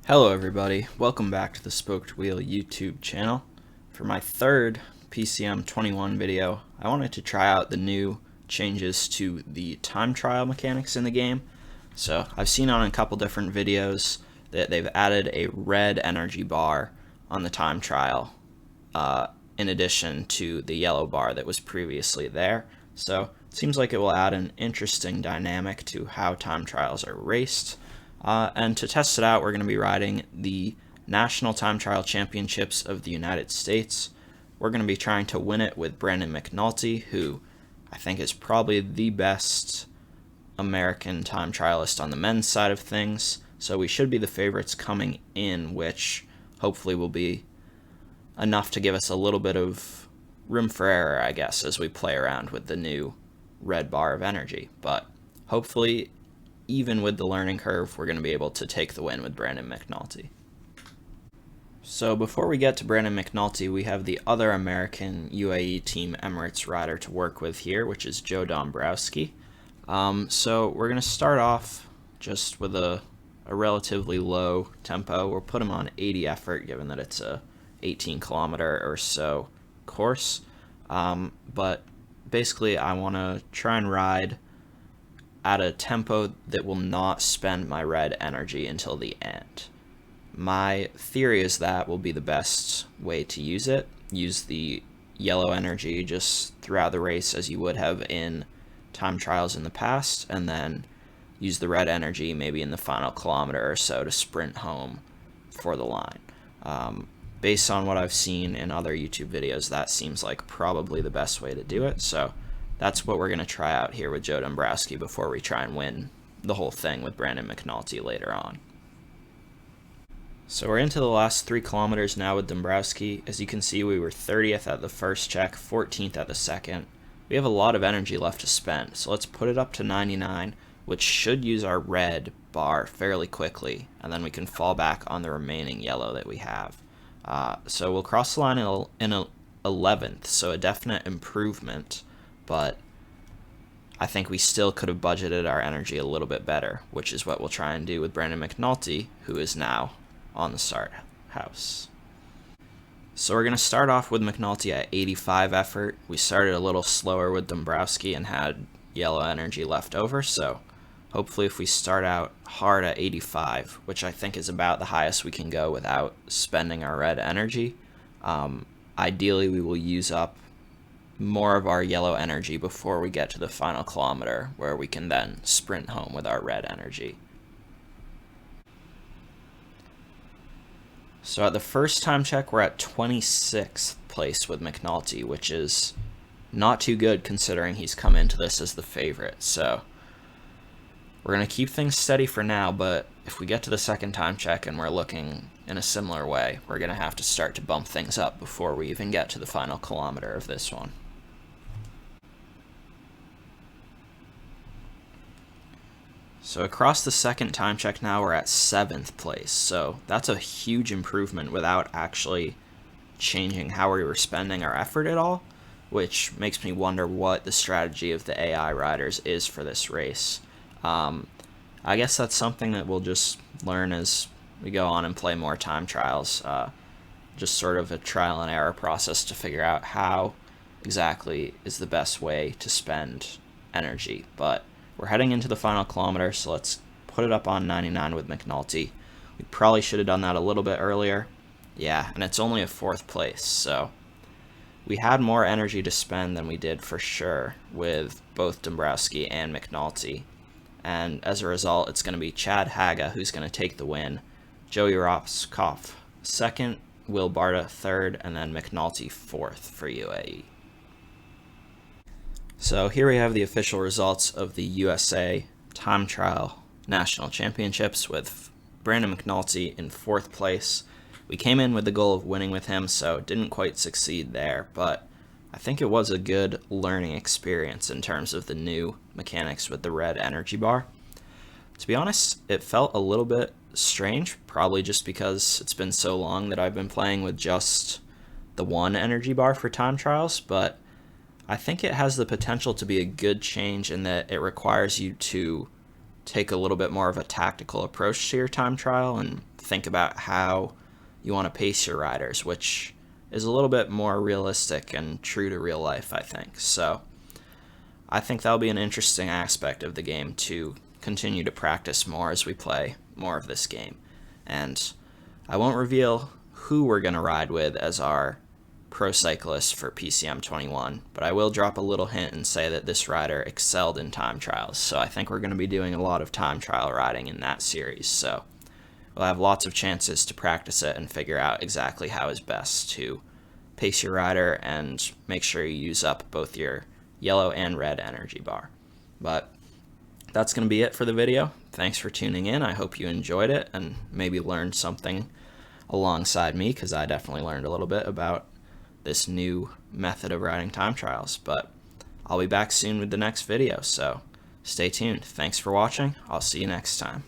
Hello everybody, welcome back to the Spoked Wheel YouTube channel. For my third PCM 21 video, I wanted to try out the new changes to the time trial mechanics in the game. So I've seen on a couple different videos that they've added a red energy bar on the time trial in addition to the yellow bar that was previously there. So it seems like it will add an interesting dynamic to how time trials are raced. And to test it out, we're going to be riding the National Time Trial Championships of the United States. We're going to be trying to win it with Brandon McNulty, who I think is probably the best American time trialist on the men's side of things. So we should be the favorites coming in, which hopefully will be enough to give us a little bit of room for error, I guess, as we play around with the new red bar of energy. But hopefully, even with the learning curve, we're going to be able to take the win with Brandon McNulty. So before we get to Brandon McNulty, we have the other American UAE Team Emirates rider to work with here, which is Joe Dombrowski. So we're going to start off just with a relatively low tempo. We'll put him on 80 effort, given that it's a 18 kilometer or so course. But basically I want to try and ride at a tempo that will not spend my red energy until the end. My theory is that will be the best way to use it. Use the yellow energy just throughout the race as you would have in time trials in the past, and then use the red energy maybe in the final kilometer or so to sprint home for the line. Based on what I've seen in other YouTube videos, that seems like probably the best way to do it. So that's what we're going to try out here with Joe Dombrowski before we try and win the whole thing with Brandon McNulty later on. So we're into the last 3 kilometers now with Dombrowski. As you can see, we were 30th at the first check, 14th at the second. We have a lot of energy left to spend, so let's put it up to 99, which should use our red bar fairly quickly, and then we can fall back on the remaining yellow that we have. So we'll cross the line in 11th, so a definite improvement. But I think we still could have budgeted our energy a little bit better, which is what we'll try and do with Brandon McNulty, who is now on the start house. So we're going to start off with McNulty at 85 effort. We started a little slower with Dombrowski and had yellow energy left over, so hopefully if we start out hard at 85, which I think is about the highest we can go without spending our red energy, ideally we will use up more of our yellow energy before we get to the final kilometer, where we can then sprint home with our red energy. So at the first time check, we're at 26th place with McNulty, which is not too good considering he's come into this as the favorite. So we're going to keep things steady for now, but if we get to the second time check and we're looking in a similar way, we're going to have to start to bump things up before we even get to the final kilometer of this one. So across the second time check now, we're at 7th place. So that's a huge improvement without actually changing how we were spending our effort at all, which makes me wonder what the strategy of the AI riders is for this race. I guess that's something that we'll just learn as we go on and play more time trials. Just sort of a trial and error process to figure out how exactly is the best way to spend energy. But we're heading into the final kilometer, so let's put it up on 99 with McNulty. We probably should have done that a little bit earlier. Yeah, and it's only a 4th place, so we had more energy to spend than we did for sure with both Dombrowski and McNulty. And as a result, it's going to be Chad Haga who's going to take the win, Joey Ropskopf 2nd, Will Barta 3rd, and then McNulty 4th for UAE. So here we have the official results of the USA Time Trial National Championships with Brandon McNulty in 4th place. We came in with the goal of winning with him, so didn't quite succeed there, but I think it was a good learning experience in terms of the new mechanics with the red energy bar. To be honest, it felt a little bit strange, probably just because it's been so long that I've been playing with just the one energy bar for time trials, but I think it has the potential to be a good change in that it requires you to take a little bit more of a tactical approach to your time trial and think about how you want to pace your riders, which is a little bit more realistic and true to real life, I think. So I think that'll be an interesting aspect of the game to continue to practice more as we play more of this game. And I won't reveal who we're going to ride with as our pro cyclist for PCM 21, but I will drop a little hint and say that this rider excelled in time trials. So I think we're going to be doing a lot of time trial riding in that series. So we'll have lots of chances to practice it and figure out exactly how is best to pace your rider and make sure you use up both your yellow and red energy bar. But that's going to be it for the video. Thanks for tuning in. I hope you enjoyed it and maybe learned something alongside me, because I definitely learned a little bit about this new method of riding time trials. But I'll be back soon with the next video, so stay tuned. Thanks for watching. I'll see you next time.